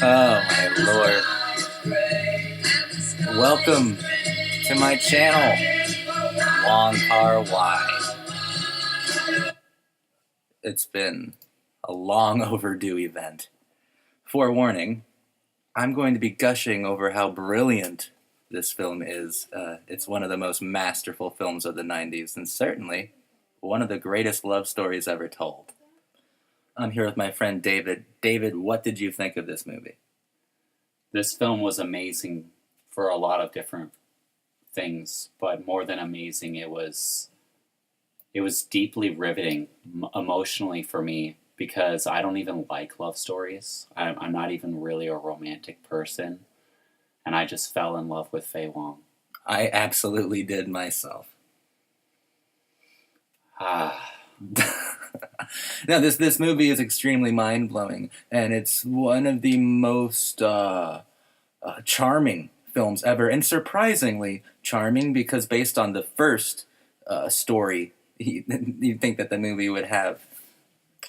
Oh my lord. Welcome to my channel, Wong Kar-wai. It's been a long overdue event. Forewarning, I'm going to be gushing over how brilliant this film is. It's one of the most masterful films of the 90s, and certainly one of the greatest love stories ever told. I'm here with my friend David. David, what did you think of this movie? This film was amazing for a lot of different things, but more than amazing, it was deeply riveting emotionally for me, because I don't even like love stories. I'm not even really a romantic person, and I just fell in love with Faye Wong. I absolutely did myself. Now, this movie is extremely mind-blowing, and it's one of the most charming films ever, and surprisingly charming, because based on the first story, you'd think that the movie would have...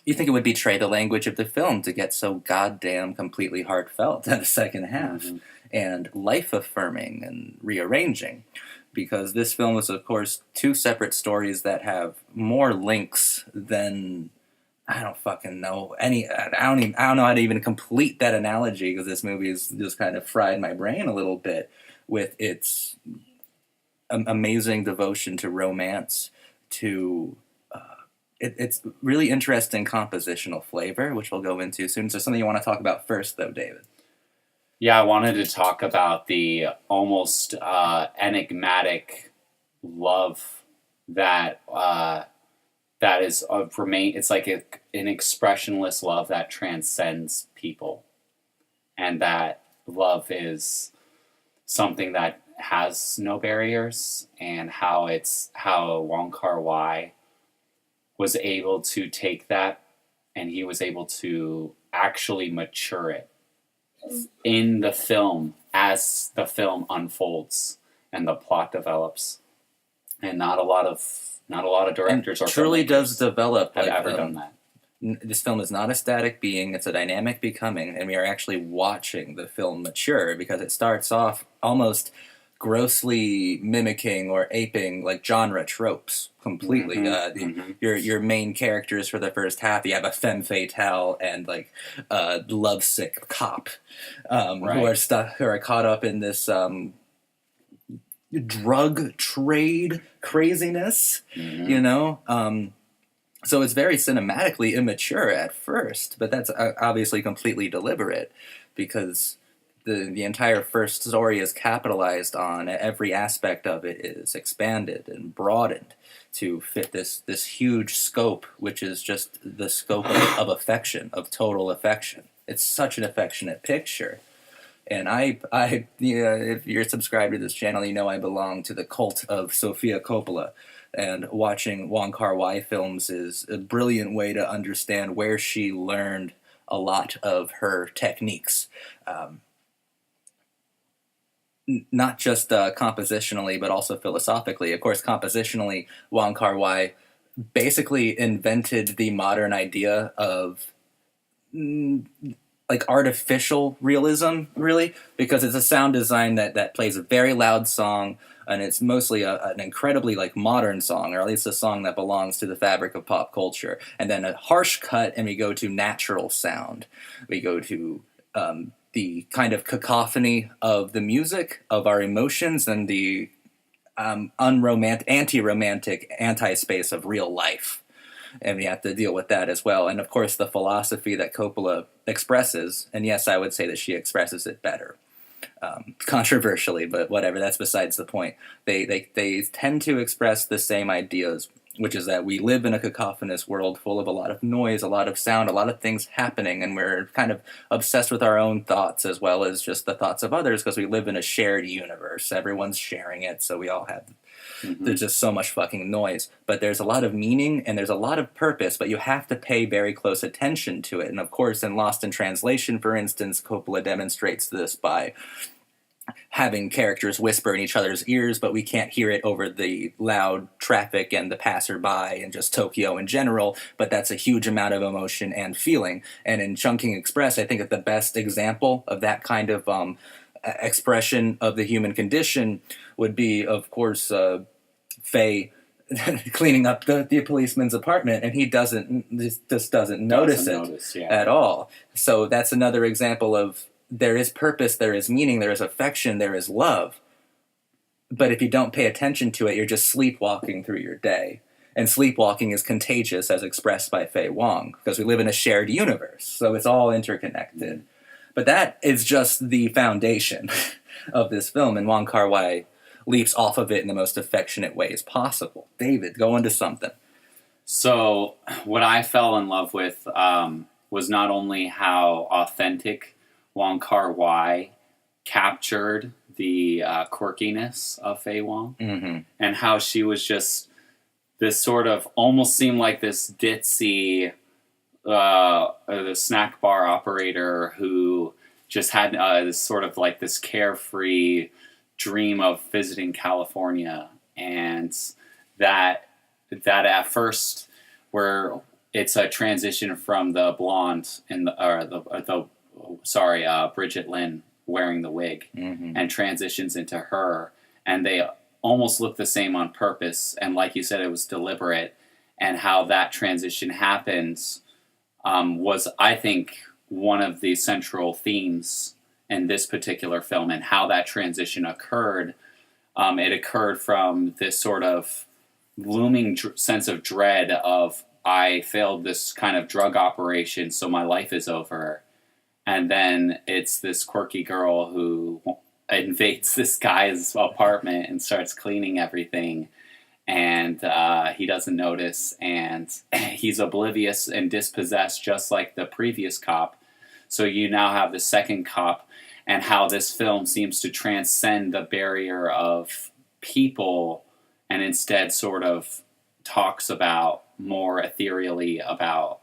You think it would betray the language of the film to get so goddamn completely heartfelt in the second half, and life-affirming and rearranging. Because this film is, of course, two separate stories that have more links than... I don't fucking know any... I don't know how to even complete that analogy, because this movie has just kind of fried my brain a little bit with its amazing devotion to romance, to... It's really interesting compositional flavor, which we'll go into soon. So something you want to talk about first, though, David? Yeah, I wanted to talk about the almost enigmatic love that is It's like an expressionless love that transcends people, and that love is something that has no barriers, and how Wong Kar-wai was able to take that, and he was able to actually mature it in the film as the film unfolds and the plot develops. And not a lot of directors or truly does develop have ever done that. This film is not a static being, it's a dynamic becoming, and we are actually watching the film mature, because it starts off almost grossly mimicking or aping like genre tropes completely. Your main characters for the first half, you have a femme fatale and like a lovesick cop who are caught up in this drug trade craziness, you know. So it's very cinematically immature at first, but that's obviously completely deliberate, because the entire first story is capitalized on. Every aspect of it is expanded and broadened to fit this huge scope, which is just the scope of affection, of total affection. It's such an affectionate picture. And if you're subscribed to this channel, you know I belong to the cult of Sofia Coppola. And watching Wong Kar-wai films is a brilliant way to understand where she learned a lot of her techniques. Not just compositionally, but also philosophically. Of course, compositionally, Wong Kar-wai basically invented the modern idea of like artificial realism, really, because it's a sound design that plays a very loud song, and it's mostly an incredibly like modern song, or at least a song that belongs to the fabric of pop culture. And then a harsh cut, and we go to natural sound. We go to the kind of cacophony of the music, of our emotions, and the anti-romantic anti-space of real life. And we have to deal with that as well. And of course, the philosophy that Coppola expresses, and yes, I would say that she expresses it better. Controversially, but whatever, that's besides the point. They tend to express the same ideas, which is that we live in a cacophonous world full of a lot of noise, a lot of sound, a lot of things happening, and we're kind of obsessed with our own thoughts as well as just the thoughts of others, because we live in a shared universe. Everyone's sharing it, so we all have... There's just so much fucking noise. But there's a lot of meaning, and there's a lot of purpose, but you have to pay very close attention to it. And of course, in Lost in Translation, for instance, Coppola demonstrates this by having characters whisper in each other's ears, but we can't hear it over the loud traffic and the passerby and just Tokyo in general. But that's a huge amount of emotion and feeling. And in Chungking Express, I think that the best example of that kind of expression of the human condition would be, of course, Faye cleaning up the policeman's apartment, and he just doesn't notice at all. So that's another example of there is purpose, there is meaning, there is affection, there is love. But if you don't pay attention to it, you're just sleepwalking through your day. And sleepwalking is contagious, as expressed by Faye Wong, because we live in a shared universe, so it's all interconnected. But that is just the foundation of this film, and Wong Kar-wai leaps off of it in the most affectionate ways possible. David, go into something. So, what I fell in love with was not only how authentic Wong Kar-wai captured the quirkiness of Faye Wong, and how she was just this sort of, almost seemed like this ditzy the snack bar operator who just had this sort of like this carefree dream of visiting California, and that at first, where it's a transition from the blonde in Bridget Lynn wearing the wig, and transitions into her, and they almost look the same on purpose, and like you said, it was deliberate, and how that transition happens was, I think, one of the central themes in this particular film, and how that transition occurred. It occurred from this sort of looming sense of dread of, I failed this kind of drug operation, so my life is over. And then it's this quirky girl who invades this guy's apartment and starts cleaning everything. And he doesn't notice, and he's oblivious and dispossessed, just like the previous cop. So you now have the second cop, and how this film seems to transcend the barrier of people, and instead sort of talks about more ethereally about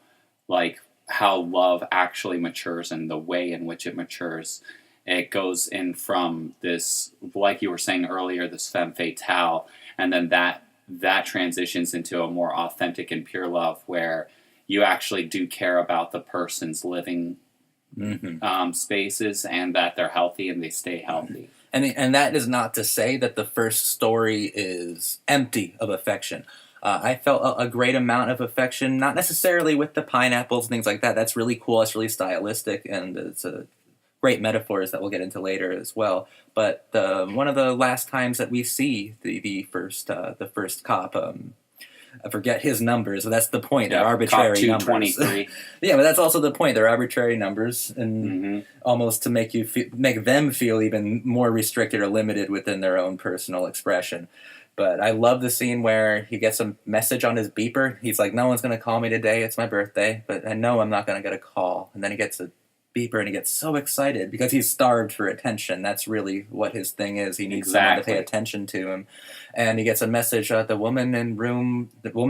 like how love actually matures and the way in which it matures. It goes in from this, like you were saying earlier, this femme fatale, and then that transitions into a more authentic and pure love, where you actually do care about the person's living spaces, and that they're healthy and they stay healthy. And that is not to say that the first story is empty of affection. I felt a great amount of affection, not necessarily with the pineapples and things like that. That's really cool. It's really stylistic, and it's a great metaphors that we'll get into later as well. But one of the last times that we see the first cop, I forget his numbers, but that's the point. They're arbitrary numbers. Yeah, but that's also the point. They're arbitrary numbers, and almost to make them feel even more restricted or limited within their own personal expression. But I love the scene where he gets a message on his beeper. He's like, no one's going to call me today. It's my birthday, but I know I'm not going to get a call. And then he gets a beeper, and he gets so excited because he's starved for attention. That's really what his thing is. He needs someone to pay attention to him. And he gets a message. The woman in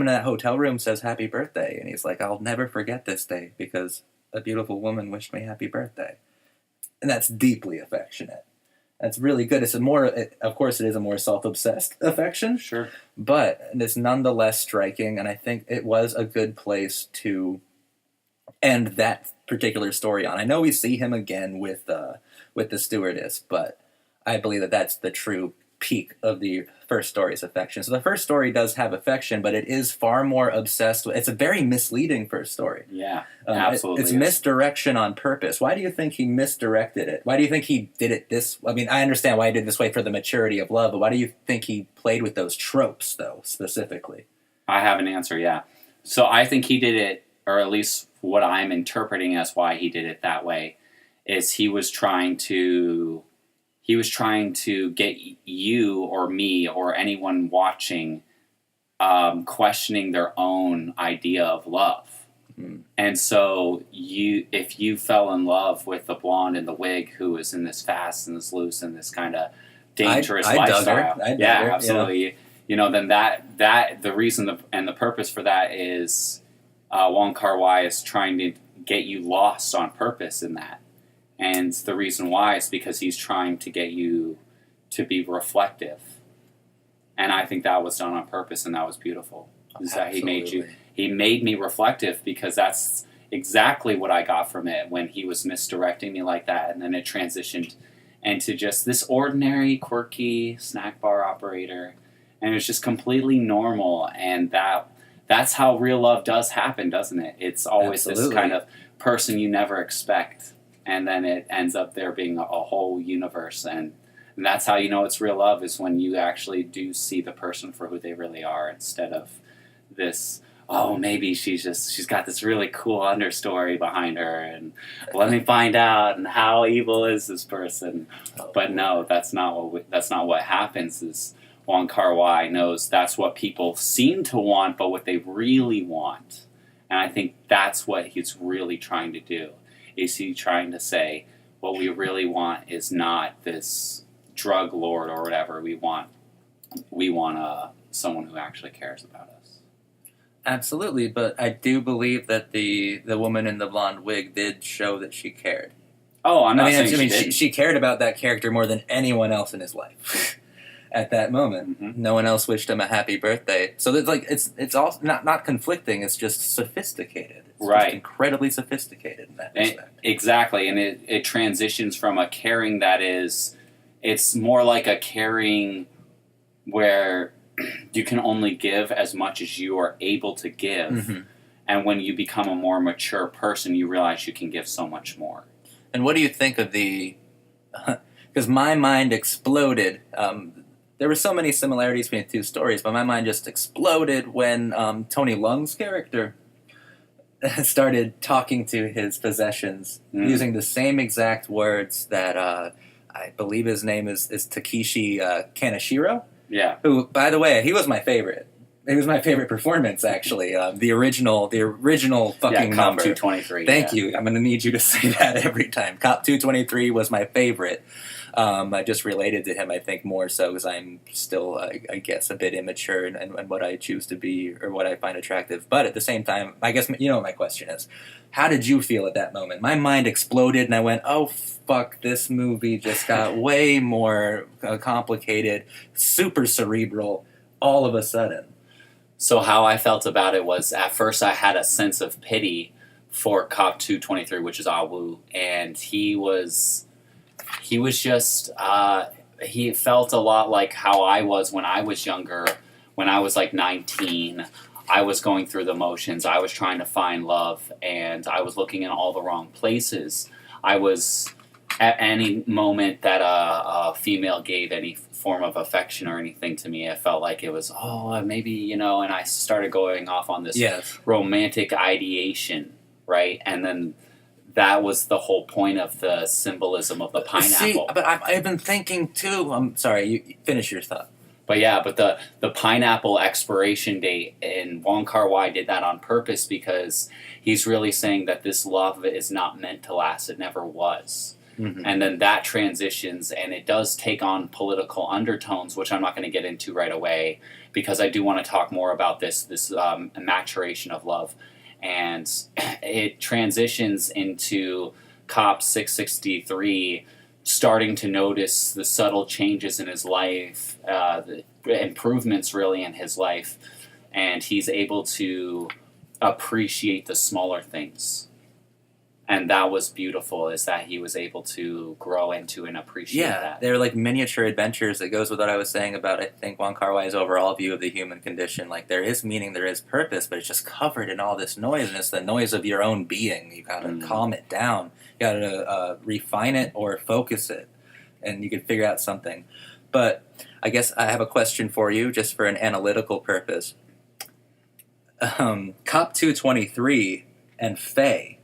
that hotel room says happy birthday. And he's like, I'll never forget this day because a beautiful woman wished me happy birthday. And that's deeply affectionate. That's really good. Of course, it is a more self-obsessed affection. Sure. But it's nonetheless striking, and I think it was a good place to end that particular story on. I know we see him again with the stewardess, but I believe that that's the true peak of the first story's affection. So the first story does have affection, but it is far more obsessed with... It's a very misleading first story. Yeah, absolutely. It's misdirection on purpose. Why do you think he misdirected it? Why do you think he did it this... I mean, I understand why he did it this way for the maturity of love, but why do you think he played with those tropes, though, specifically? I have an answer, yeah. So I think he did it, or at least what I'm interpreting as why he did it that way, is he was trying to get you or me or anyone watching questioning their own idea of love. And so if you fell in love with the blonde in the wig who is in this fast and this loose and this kind of dangerous lifestyle, dug her, absolutely. You know, then that the reason and the purpose for that is Wong Kar-wai is trying to get you lost on purpose in that. And the reason why is because he's trying to get you to be reflective. And I think that was done on purpose, and that was beautiful. Is that he made me reflective, because that's exactly what I got from it when he was misdirecting me like that, and then it transitioned into just this ordinary, quirky snack bar operator, and it was just completely normal, and that's how real love does happen, doesn't it? It's always this kind of person you never expect, and then it ends up there being a whole universe, and that's how you know it's real love, is when you actually do see the person for who they really are, instead of this, oh, maybe she's got this really cool understory behind her, and let me find out, and how evil is this person. But no, that's not what happens. Is Wong Kar-wai knows that's what people seem to want, but what they really want. And I think that's what he's really trying to do. Is he trying to say, what we really want is not this drug lord or whatever. We want someone who actually cares about us. Absolutely, but I do believe that the woman in the blonde wig did show that she cared. Oh, I'm not saying she cared about that character more than anyone else in his life at that moment. Mm-hmm. No one else wished him a happy birthday. So it's all not conflicting. It's just sophisticated. It's just incredibly sophisticated in that respect. Exactly, and it transitions from a caring that is, it's more like a caring where you can only give as much as you are able to give. Mm-hmm. And when you become a more mature person, you realize you can give so much more. And what do you think of because my mind exploded. There were so many similarities between the two stories, but my mind just exploded when Tony Leung's character started talking to his possessions using the same exact words that I believe his name is Takeshi Kaneshiro. Yeah. Who, by the way, he was my favorite. It was my favorite performance, actually. The original fucking Cop number. 223. Thank you. I'm going to need you to say that every time. Cop 223 was my favorite. I just related to him, I think, more so because I'm still, I guess, a bit immature in what I choose to be or what I find attractive. But at the same time, I guess, you know what my question is. How did you feel at that moment? My mind exploded and I went, oh, fuck, this movie just got way more complicated, super cerebral, all of a sudden. So how I felt about it was, at first I had a sense of pity for Cop 223, which is Awu, and he was just, he felt a lot like how I was when I was younger, when I was like 19. I was going through the motions. I was trying to find love, and I was looking in all the wrong places. I was, at any moment that a female gave any form of affection or anything to me, I felt like it was, maybe, and I started going off on this romantic ideation, right? And then that was the whole point of the symbolism of the pineapple. See, but I've been thinking too, I'm sorry, you finish your thought. But the pineapple expiration date, and Wong Kar-wai did that on purpose because he's really saying that this love is not meant to last. It never was. Mm-hmm. And then that transitions, and it does take on political undertones, which I'm not going to get into right away because I do want to talk more about this maturation of love. And it transitions into Cop 663 starting to notice the subtle changes in his life, the improvements really in his life, and he's able to appreciate the smaller things. And that was beautiful, is that he was able to grow into and appreciate that. Yeah, they're like miniature adventures. It goes with what I was saying about, I think, Wong Kar-wai's overall view of the human condition. Like, there is meaning, there is purpose, but it's just covered in all this noise, and it's the noise of your own being. You gotta calm it down. You gotta refine it or focus it, and you can figure out something. But I guess I have a question for you, just for an analytical purpose. Cop 223 and Faye.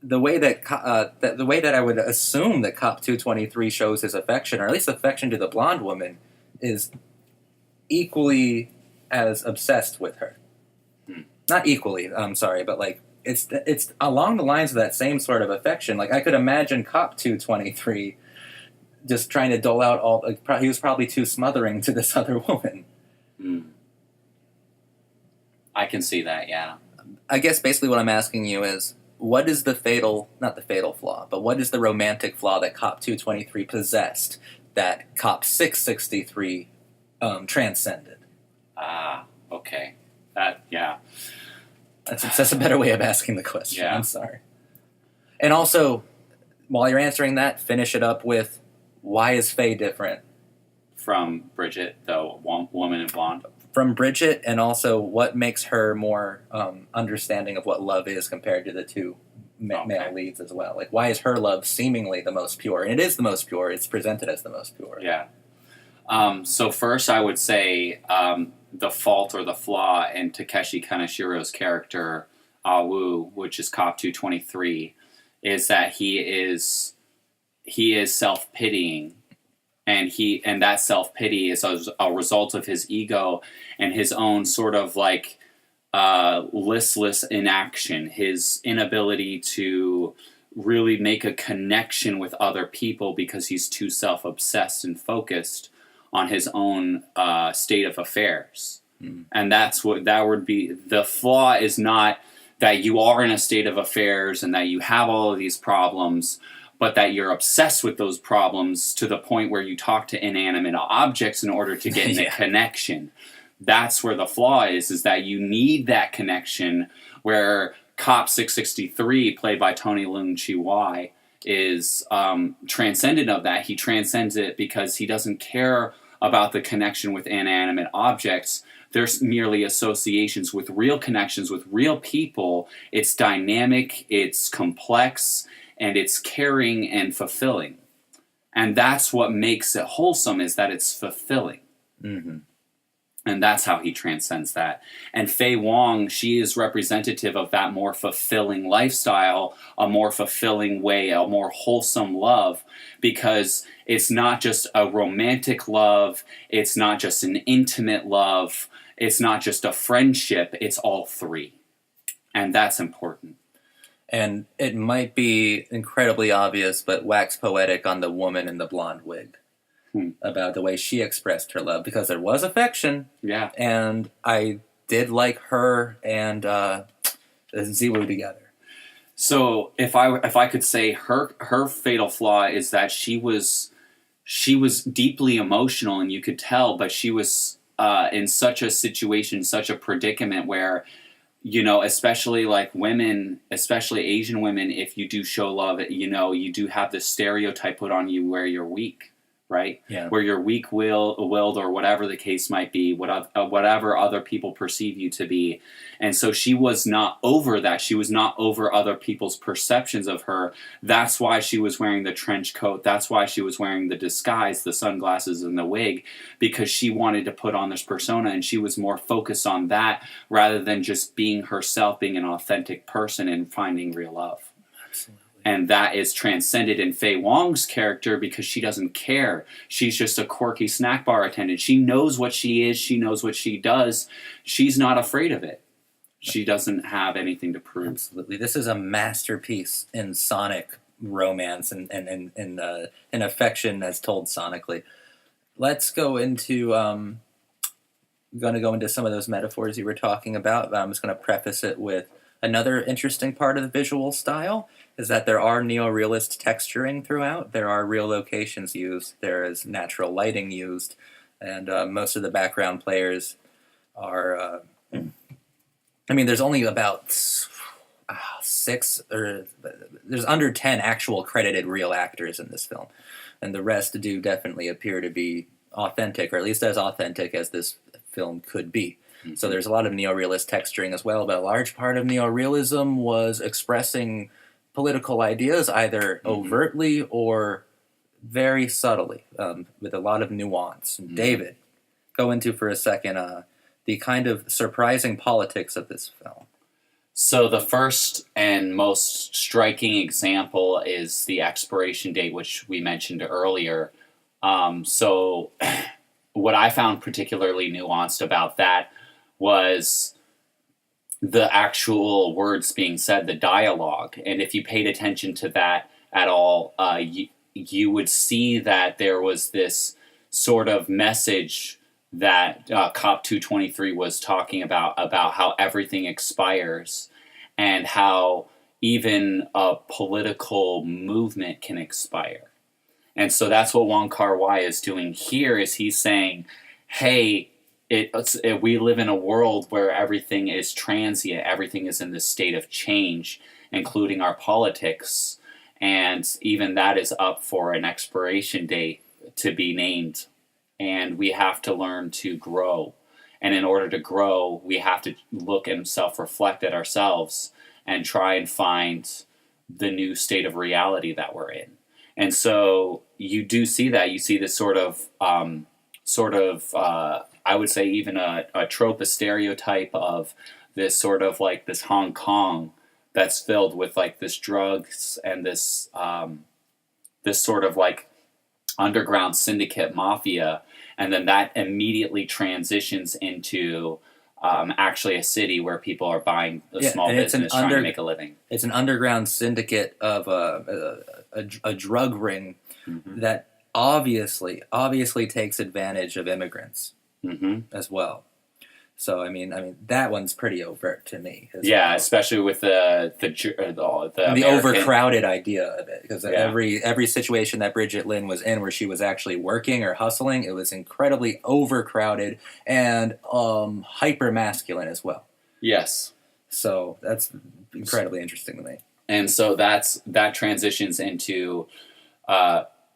The way that I would assume that Cop 223 shows his affection, or at least affection to the blonde woman, is equally as obsessed with her. Not equally, I'm sorry, but like it's along the lines of that same sort of affection. Like, I could imagine Cop 223 just trying to dole out all. Like, he was probably too smothering to this other woman. I can see that, yeah. I guess basically what I'm asking you is, what is the not the fatal flaw, but what is the romantic flaw that Cop 223 possessed that Cop 663 transcended? Okay. That's a better way of asking the question. Yeah. I'm sorry. And also, while you're answering that, finish it up with, why is Faye different? From Bridget, the woman in blonde. From Bridget, and also what makes her more understanding of what love is compared to the two male leads as well. Like, why is her love seemingly the most pure? And it is the most pure. It's presented as the most pure. Yeah. So first I would say the fault or the flaw in Takeshi Kanashiro's character, Awu, which is Cop 223, is that he is self-pitying. And that self-pity is a result of his ego and his own sort of like listless inaction, his inability to really make a connection with other people because he's too self-obsessed and focused on his own state of affairs. And that would be the flaw, is not that you are in a state of affairs and that you have all of these problems, but that you're obsessed with those problems to the point where you talk to inanimate objects in order to get in a connection. That's where the flaw is that you need that connection, where Cop 663, played by Tony Leung Chi-wai, is transcendent of that. He transcends it because he doesn't care about the connection with inanimate objects. There's merely associations with real connections with real people. It's dynamic, it's complex, and it's caring and fulfilling. And that's what makes it wholesome, is that it's fulfilling. Mm-hmm. And that's how he transcends that. And Faye Wong, she is representative of that more fulfilling lifestyle, a more fulfilling way, a more wholesome love, because it's not just a romantic love, it's not just an intimate love, it's not just a friendship, it's all three. And that's important. And it might be incredibly obvious, but wax poetic on the woman in the blonde wig. About the way she expressed her love, because there was affection. Yeah. And I did like her and Ziwu together. So if I could say her fatal flaw is that she was deeply emotional, and you could tell, but she was in such a situation, such a predicament where, you know, especially like women, especially Asian women, if you do show love, you know, you do have this stereotype put on you where you're weak, right? Yeah. Where you're weak-willed or whatever the case might be, whatever other people perceive you to be. And so she was not over that. She was not over other people's perceptions of her. That's why she was wearing the trench coat. That's why she was wearing the disguise, the sunglasses, and the wig, because she wanted to put on this persona, and she was more focused on that rather than just being herself, being an authentic person and finding real love. Absolutely. And that is transcended in Faye Wong's character because she doesn't care. She's just a quirky snack bar attendant. She knows what she is. She knows what she does. She's not afraid of it. She doesn't have anything to prove. Absolutely. This is a masterpiece in sonic romance and in affection as told sonically. Let's go into... going to go into some of those metaphors you were talking about. I'm just going to preface it with another interesting part of the visual style is that there are neo-realist texturing throughout. There are real locations used. There is natural lighting used. And most of the background players are... I mean, there's only about 6 or... There's under 10 actual credited real actors in this film. And the rest do definitely appear to be authentic, or at least as authentic as this film could be. Mm-hmm. So there's a lot of neo-realist texturing as well, but a large part of neo-realism was expressing political ideas either overtly or very subtly, with a lot of nuance. Mm-hmm. David, go into for a second the kind of surprising politics of this film. So the first and most striking example is the expiration date, which we mentioned earlier. So what I found particularly nuanced about that was the actual words being said, the dialogue. And if you paid attention to that at all, you would see that there was this sort of message that Cop 223 was talking about how everything expires and how even a political movement can expire. And so that's what Wong Kar-wai is doing here, is he's saying, hey, we live in a world where everything is transient, everything is in this state of change, including our politics, and even that is up for an expiration date to be named. And we have to learn to grow. And in order to grow, we have to look and self-reflect at ourselves and try and find the new state of reality that we're in. And so you do see that. You see this sort of I would say even a trope, a stereotype of this sort of like this Hong Kong that's filled with like this drugs and this sort of like underground syndicate mafia. And then that immediately transitions into actually a city where people are buying a small business trying to make a living. It's an underground syndicate of a drug ring that obviously takes advantage of immigrants as well. So I mean that one's pretty overt to me. Yeah, especially with the overcrowded idea of it, because every situation that Bridget Lin was in where she was actually working or hustling, it was incredibly overcrowded and hyper masculine as well. Yes. So that's incredibly interesting to me. And so that transitions into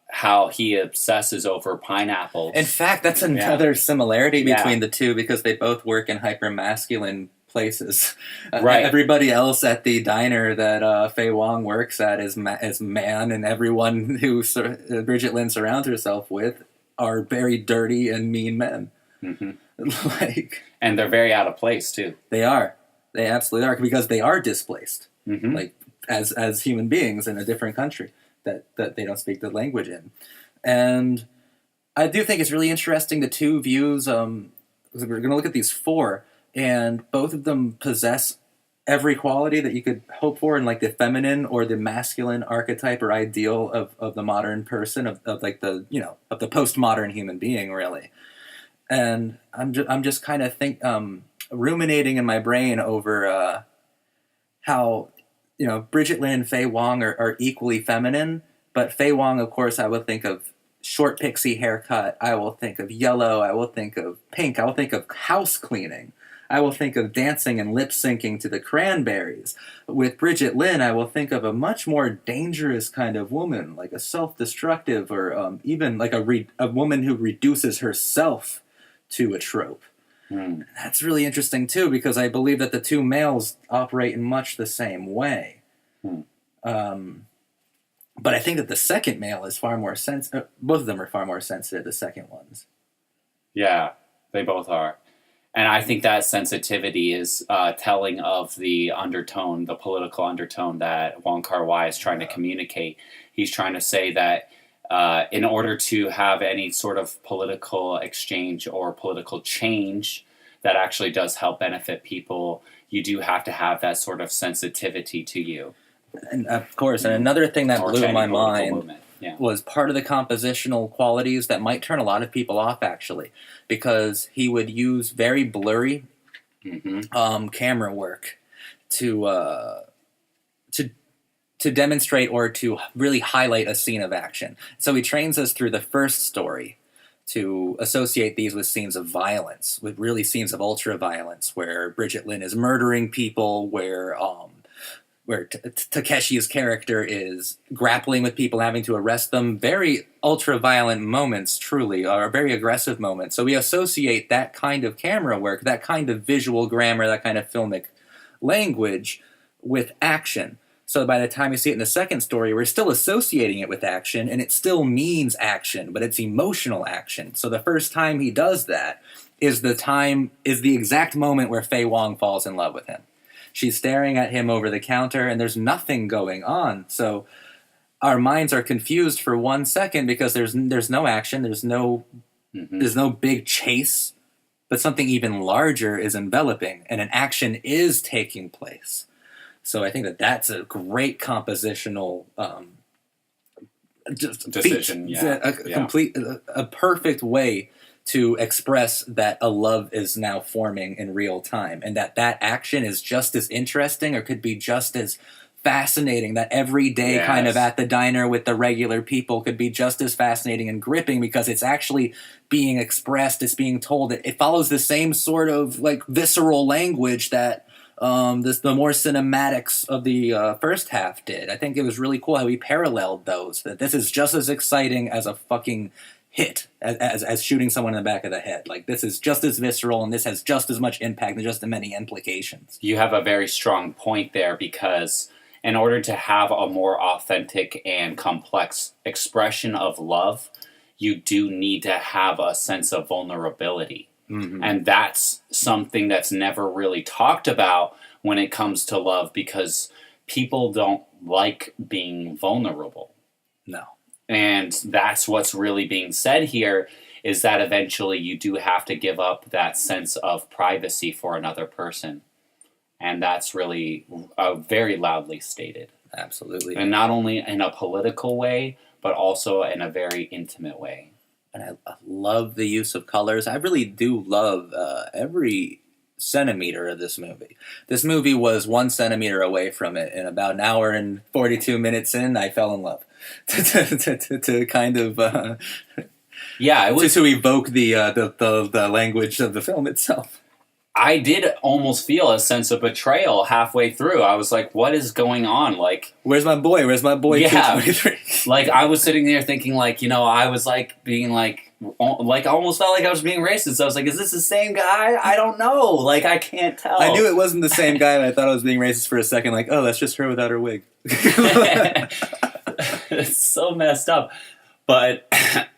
how he obsesses over pineapples. In fact, that's another similarity between the two, because they both work in hyper-masculine places. Right. Everybody else at the diner that Faye Wong works at is man, and everyone who Bridget Lin surrounds herself with are very dirty and mean men. And they're very out of place, too. They are. They absolutely are, because they are displaced, like as human beings in a different country that they don't speak the language in. And I do think it's really interesting, the two views. We're going to look at these four, and both of them possess every quality that you could hope for in like the feminine or the masculine archetype or ideal of the modern person, of like the of the postmodern human being, really. And I'm just kind of ruminating in my brain over how Bridget Lin and Faye Wong are equally feminine, but Faye Wong, of course, I would think of short pixie haircut. I will think of yellow. I will think of pink. I will think of house cleaning. I will think of dancing and lip syncing to the Cranberries. With Bridget Lin, I will think of a much more dangerous kind of woman, like a self-destructive, or even like a woman who reduces herself to a trope. That's really interesting, too, because I believe that the two males operate in much the same way. But I think that the second male is far more sensitive. Both of them are far more sensitive, the second ones. Yeah, they both are. And I think that sensitivity is telling of the undertone, the political undertone that Wong Kar-wai is trying to communicate. He's trying to say that in order to have any sort of political exchange or political change that actually does help benefit people, you do have to have that sort of sensitivity to you. And of course, and another thing that blew my mind was part of the compositional qualities that might turn a lot of people off, actually, because he would use very blurry camera work to demonstrate or to really highlight a scene of action. So he trains us through the first story to associate these with scenes of violence, with really scenes of ultra-violence, where Bridget Lin is murdering people, where Takeshi's character is grappling with people, having to arrest them. Very ultra-violent moments, truly, are very aggressive moments. So we associate that kind of camera work, that kind of visual grammar, that kind of filmic language with action. So by the time we see it in the second story, we're still associating it with action, and it still means action, but it's emotional action. So the first time he does that is the exact moment where Faye Wong falls in love with him. She's staring at him over the counter, and there's nothing going on. So our minds are confused for 1 second because there's no action, there's no big chase, but something even larger is enveloping, and an action is taking place. So I think that that's a great compositional decision. A perfect way to express that a love is now forming in real time, and that action is just as interesting or could be just as fascinating. That every day Yes. kind of at the diner with the regular people could be just as fascinating and gripping because it's actually being expressed. It's being told. It follows the same sort of like visceral language that the more cinematics of the first half did. I think it was really cool how he paralleled those. That this is just as exciting as a fucking hit as shooting someone in the back of the head. Like, this is just as visceral, and this has just as much impact and just as many implications. You have a very strong point there, because in order to have a more authentic and complex expression of love, you do need to have a sense of vulnerability. Mm-hmm. And that's something that's never really talked about when it comes to love, because people don't like being vulnerable. No. And that's what's really being said here, is that eventually you do have to give up that sense of privacy for another person. And that's really very loudly stated. Absolutely. And not only in a political way, but also in a very intimate way. And I love the use of colors. I really do love every centimeter of this movie. This movie was 1 centimeter away from it, and about an hour and 42 minutes in, I fell in love. to kind of yeah, it was to evoke the language of the film itself. I did almost feel a sense of betrayal halfway through. I was like, what is going on? Like, where's my boy? Where's my boy? Yeah. Like, I was sitting there thinking, like, you know, I was like being like I almost felt like I was being racist. I was like, is this the same guy? I don't know. Like, I can't tell. I knew it wasn't the same guy, and I thought I was being racist for a second. Like, oh, that's just her without her wig. It's so messed up. But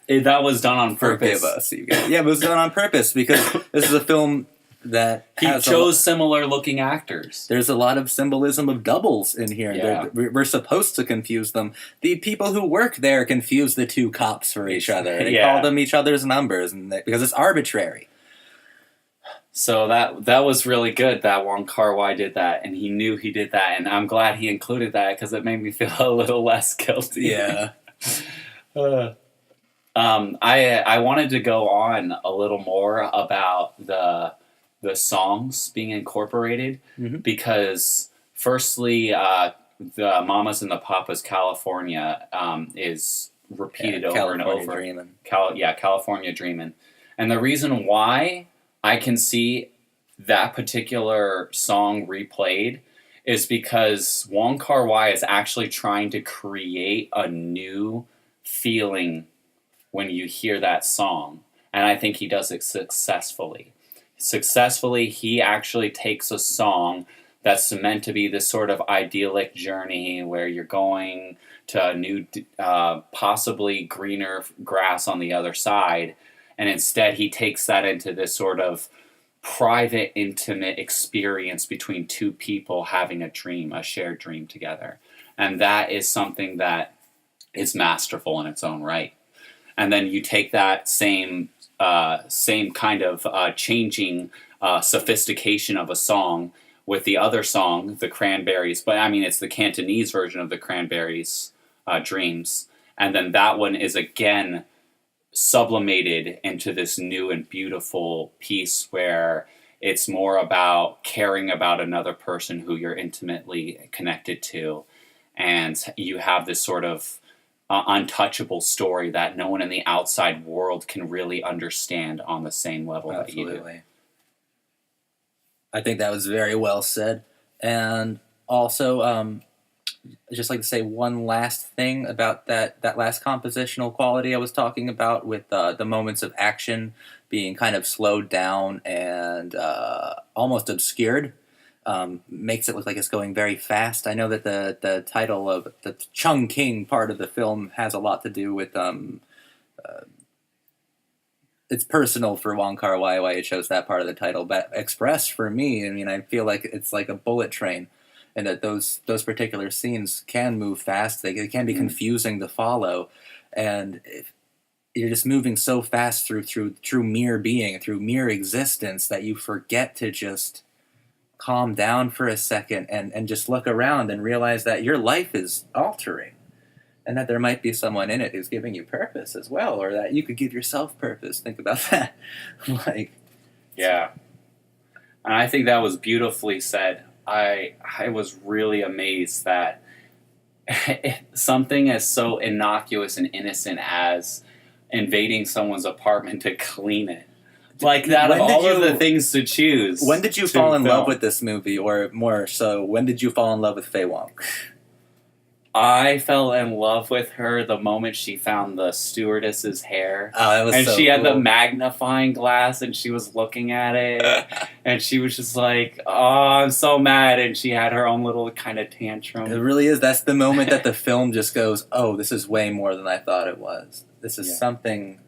that was done on purpose. Forgive us, you guys. Yeah, but it was done on purpose, because this is a film that he chose similar looking actors. There's a lot of symbolism of doubles in here. Yeah. We're supposed to confuse them. The people who work there confuse the two cops for each other. They call them each other's numbers, because it's arbitrary. So that was really good that Wong Kar-wai did that, and he knew he did that, and I'm glad he included that, because it made me feel a little less guilty. Yeah. I wanted to go on a little more about the songs being incorporated, mm-hmm. because firstly, the Mamas and the Papas California is repeated over and over. Dreamin'. California Dreamin'. And the reason why I can see that particular song replayed is because Wong Kar-wai is actually trying to create a new feeling when you hear that song. And I think he does it successfully. He actually takes a song that's meant to be this sort of idyllic journey where you're going to a new, possibly greener grass on the other side, and instead he takes that into this sort of private, intimate experience between two people having a dream, a shared dream together. And that is something that is masterful in its own right. And then you take that same kind of changing sophistication of a song with the other song, the Cranberries, but I mean, it's the Cantonese version of the Cranberries' Dreams. And then that one is again sublimated into this new and beautiful piece where it's more about caring about another person who you're intimately connected to. And you have this sort of untouchable story that no one in the outside world can really understand on the same level that you do. I think that was very well said. And also, I'd just like to say one last thing about that last compositional quality I was talking about, with the moments of action being kind of slowed down and almost obscured. Makes it look like it's going very fast. I know that the title of the Chungking part of the film has a lot to do with it's personal for Wong Kar-wai why he chose that part of the title, but Express for me, I mean, I feel like it's like a bullet train, and that those particular scenes can move fast. They can be confusing to follow, and you're just moving so fast through mere being, through mere existence, that you forget to just calm down for a second and just look around and realize that your life is altering, and that there might be someone in it who's giving you purpose as well, or that you could give yourself purpose. Think about that. Yeah. And I think that was beautifully said. I was really amazed that something as so innocuous and innocent as invading someone's apartment to clean it. Like that, of all of the things to choose. When did you fall in love with this movie, or more so, when did you fall in love with Faye Wong? I fell in love with her the moment she found the stewardess's hair. Oh, that was and so she had cool. the magnifying glass, and she was looking at it, and she was just like, "Oh, I'm so mad!" And she had her own little kind of tantrum. It really is. That's the moment that the film just goes, "Oh, this is way more than I thought it was. This is something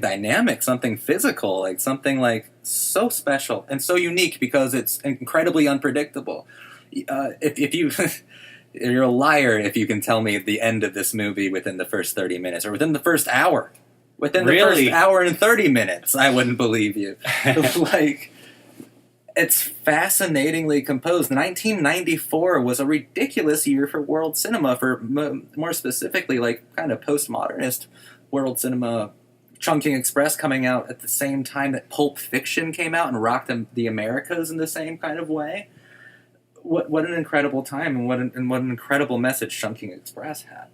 dynamic, something physical, like something like so special and so unique because it's incredibly unpredictable." If you you're a liar if you can tell me the end of this movie within the first 30 minutes or within the first hour. Within the first hour and 30 minutes, I wouldn't believe you. Like, it's fascinatingly composed. 1994 was a ridiculous year for world cinema, for more specifically, like, kind of postmodernist world cinema. Chungking Express coming out at the same time that Pulp Fiction came out and rocked the Americas in the same kind of way. What an incredible time, and what an incredible message Chungking Express had.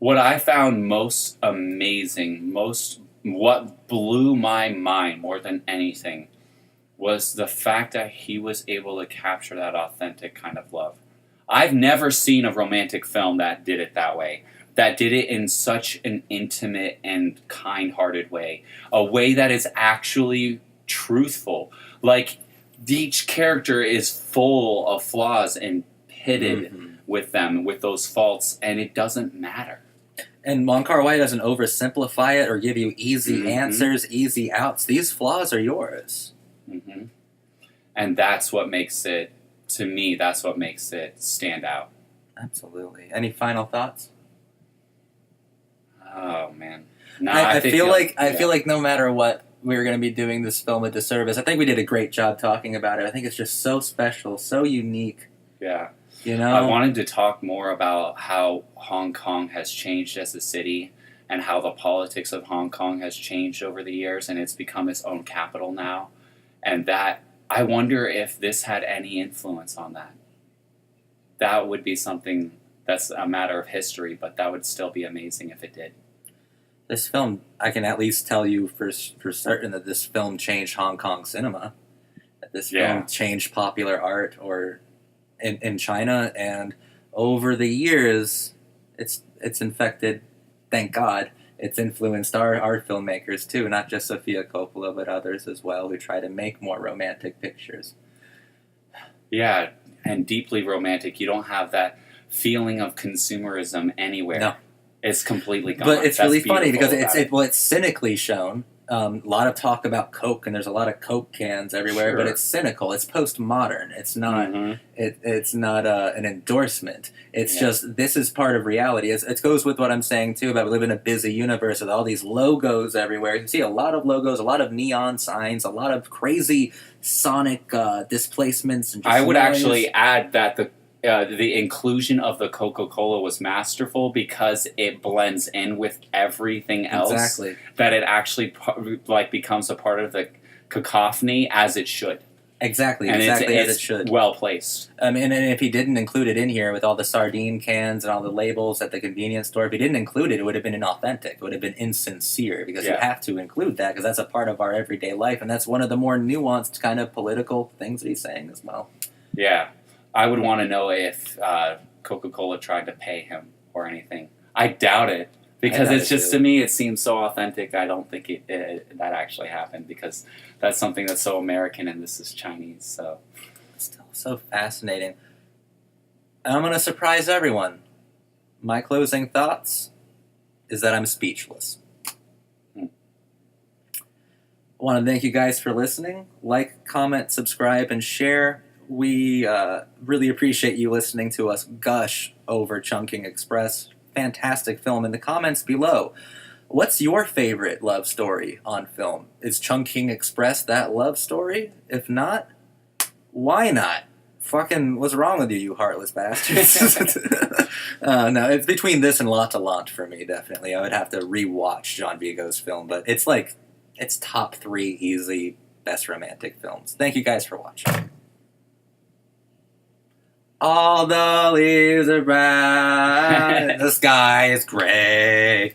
What I found most amazing, what blew my mind more than anything, was the fact that he was able to capture that authentic kind of love. I've never seen a romantic film that did it that way, that did it in such an intimate and kind-hearted way, a way that is actually truthful. Like, each character is full of flaws and pitted with them, with those faults, and it doesn't matter. And Wong Kar-wai doesn't oversimplify it or give you easy answers, easy outs. These flaws are yours. And that's what makes it, to me, that's what makes it stand out. Absolutely. Any final thoughts? Oh, man. No, I feel like no matter what, we're going to be doing this film a disservice. I think we did a great job talking about it. I think it's just so special, so unique. Yeah. You know? I wanted to talk more about how Hong Kong has changed as a city and how the politics of Hong Kong has changed over the years, and it's become its own capital now. And that, I wonder if this had any influence on that. That would be something that's a matter of history, but that would still be amazing if it did. This film, I can at least tell you for certain that this film changed Hong Kong cinema. That this film changed popular art or in China, and over the years, it's infected, thank God, it's influenced our filmmakers too, not just Sofia Coppola, but others as well who try to make more romantic pictures. Yeah, and deeply romantic. You don't have that feeling of consumerism anywhere. No. It's completely gone. But it's really funny because it's cynically shown. A lot of talk about Coke, and there's a lot of Coke cans everywhere. But it's cynical. It's postmodern. It's not. It's not an endorsement. It's just this is part of reality. It goes with what I'm saying too about we live in a busy universe with all these logos everywhere. You can see a lot of logos, a lot of neon signs, a lot of crazy sonic displacements. And just I would actually add that the inclusion of the Coca-Cola was masterful because it blends in with everything else. Exactly. That it actually becomes a part of the cacophony as it should. Exactly, and as it's it should. Well placed. And if he didn't include it in here with all the sardine cans and all the labels at the convenience store, if he didn't include it, it would have been inauthentic. It would have been insincere because you have to include that because that's a part of our everyday life, and that's one of the more nuanced kind of political things that he's saying as well. Yeah. I would want to know if Coca-Cola tried to pay him or anything. I doubt it. Because it's just, to me, it seems so authentic. I don't think that actually happened because that's something that's so American and this is Chinese. So still so fascinating. And I'm going to surprise everyone. My closing thoughts is that I'm speechless. I want to thank you guys for listening. Like, comment, subscribe, and share. We really appreciate you listening to us gush over Chungking Express. Fantastic film. In the comments below, what's your favorite love story on film? Is Chungking Express that love story? If not, why not? Fucking, what's wrong with you, you heartless bastards? No, it's between this and La Talente for me, definitely. I would have to rewatch John Vigo's film, but it's top 3 easy best romantic films. Thank you guys for watching. All the leaves are brown, the sky is gray.